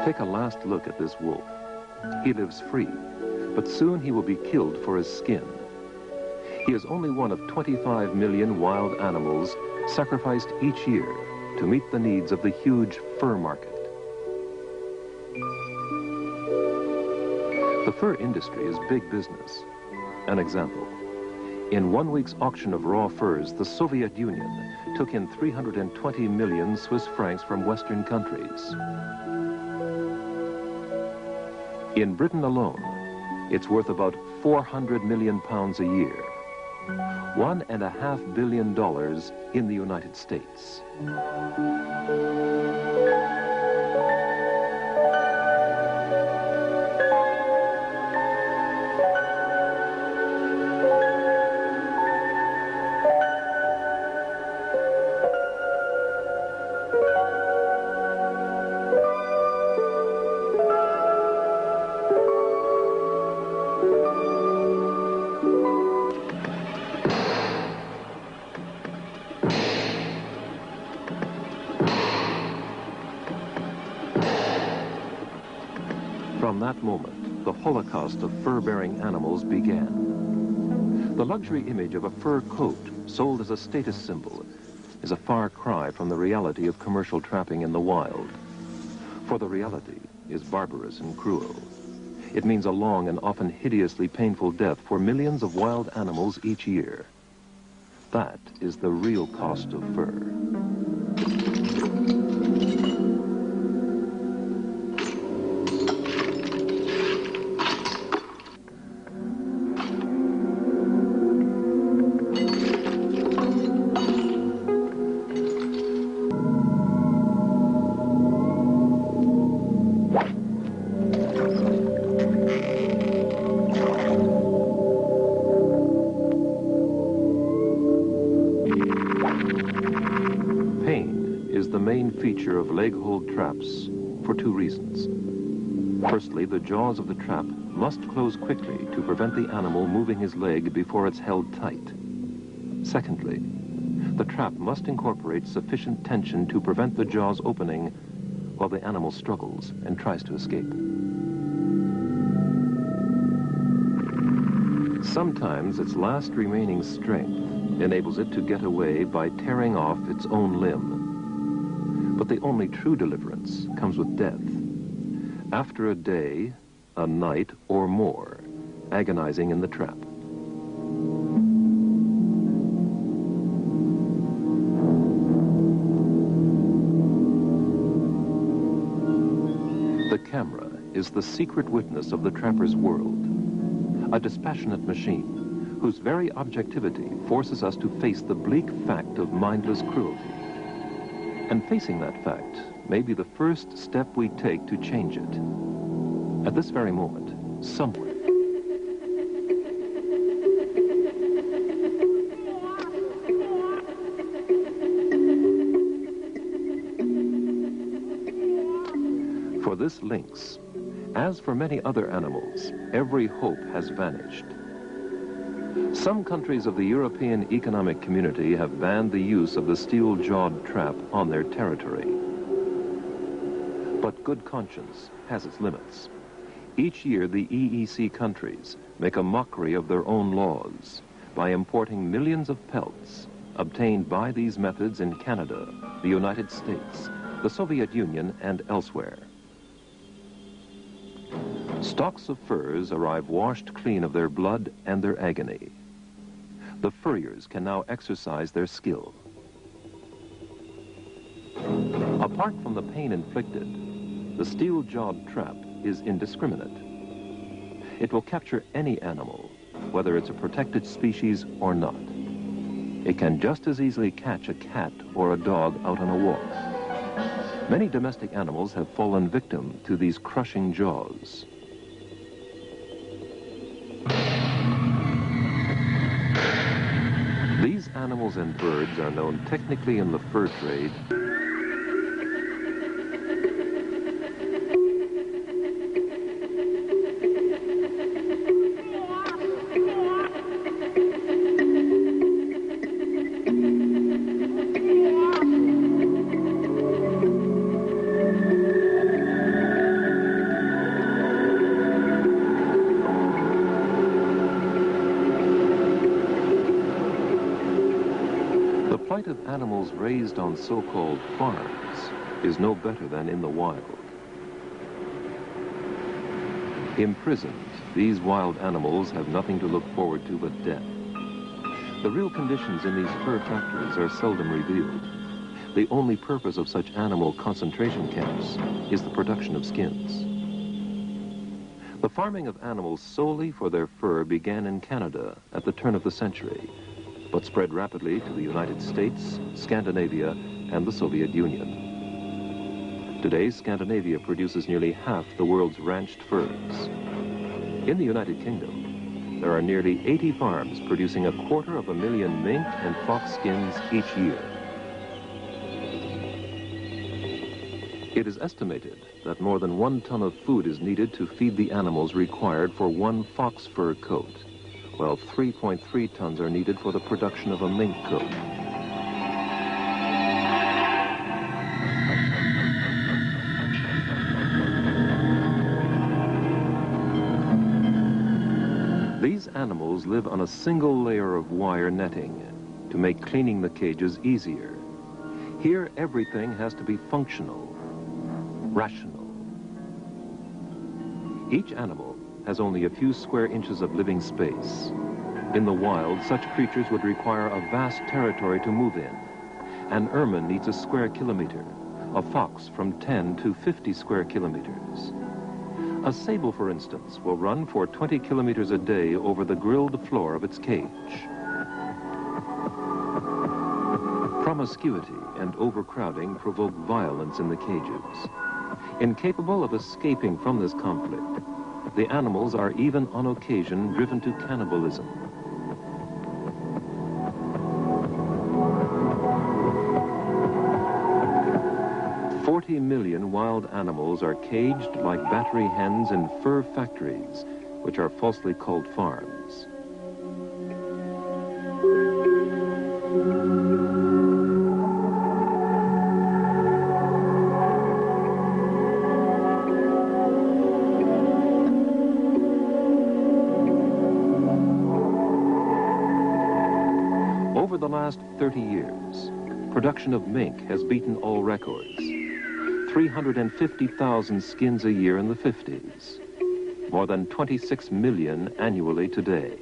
Take a last look at this wolf. He lives free, but soon he will be killed for his skin. He is only one of 25 million wild animals sacrificed each year to meet the needs of the huge fur market. The fur industry is big business. An example. In 1 week's auction of raw furs, the Soviet Union took in 320 million Swiss francs from Western countries. In Britain alone, it's worth about 400 million pounds a year. $1.5 billion in the United States. From that moment, the Holocaust of fur-bearing animals began. The luxury image of a fur coat sold as a status symbol is a far cry from the reality of commercial trapping in the wild. For the reality is barbarous and cruel. It means a long and often hideously painful death for millions of wild animals each year. That is the real cost of fur. Feature of leg-hold traps for two reasons. Firstly, the jaws of the trap must close quickly to prevent the animal moving his leg before it's held tight. Secondly, the trap must incorporate sufficient tension to prevent the jaws opening while the animal struggles and tries to escape. Sometimes its last remaining strength enables it to get away by tearing off its own limb. But the only true deliverance comes with death. After a day, a night, or more, agonizing in the trap. The camera is the secret witness of the trapper's world. A dispassionate machine whose very objectivity forces us to face the bleak fact of mindless cruelty. And facing that fact may be the first step we take to change it. At this very moment, somewhere. For this lynx, as for many other animals, every hope has vanished. Some countries of the European Economic Community have banned the use of the steel-jawed trap on their territory. But good conscience has its limits. Each year, the EEC countries make a mockery of their own laws by importing millions of pelts obtained by these methods in Canada, the United States, the Soviet Union, and elsewhere. Stocks of furs arrive washed clean of their blood and their agony. The furriers can now exercise their skill. Apart from the pain inflicted, the steel-jawed trap is indiscriminate. It will capture any animal, whether it's a protected species or not. it can just as easily catch a cat or a dog out on a walk. Many domestic animals have fallen victim to these crushing jaws. These animals and birds are known technically in the fur trade of animals raised on so-called farms is no better than in the wild. Imprisoned, these wild animals have nothing to look forward to but death. The real conditions in these fur factories are seldom revealed. The only purpose of such animal concentration camps is the production of skins. The farming of animals solely for their fur began in Canada at the turn of the century, but spread rapidly to the United States, Scandinavia, and the Soviet Union. Today, Scandinavia produces nearly half the world's ranched furs. In the United Kingdom, there are nearly 80 farms producing 250,000 mink and fox skins each year. It is estimated that more than 1 ton of food is needed to feed the animals required for 1 fox fur coat, while 3.3 tons are needed for the production of a mink coat. These animals live on a single layer of wire netting to make cleaning the cages easier. Here, everything has to be functional, rational. Each animal has only a few square inches of living space. In the wild, such creatures would require a vast territory to move in. An ermine needs a square kilometer, a fox from 10 to 50 square kilometers. A sable, for instance, will run for 20 kilometers a day over the grilled floor of its cage. Promiscuity and overcrowding provoke violence in the cages. Incapable of escaping from this conflict, the animals are even on occasion driven to cannibalism. "40 million wild animals are caged like battery hens in fur factories, which are falsely called farms. Over the last 30 years, production of mink has beaten all records. 350,000 skins a year in the 50s, more than 26 million annually today.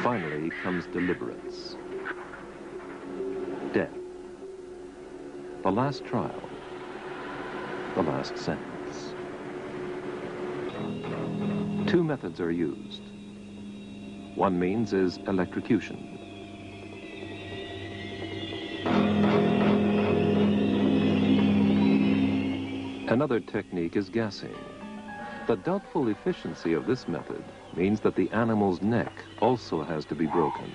Finally comes deliverance. Death. The last trial. The last sentence. 2 methods are used. One means is electrocution. Another technique is gassing. The doubtful efficiency of this method means that the animal's neck also has to be broken.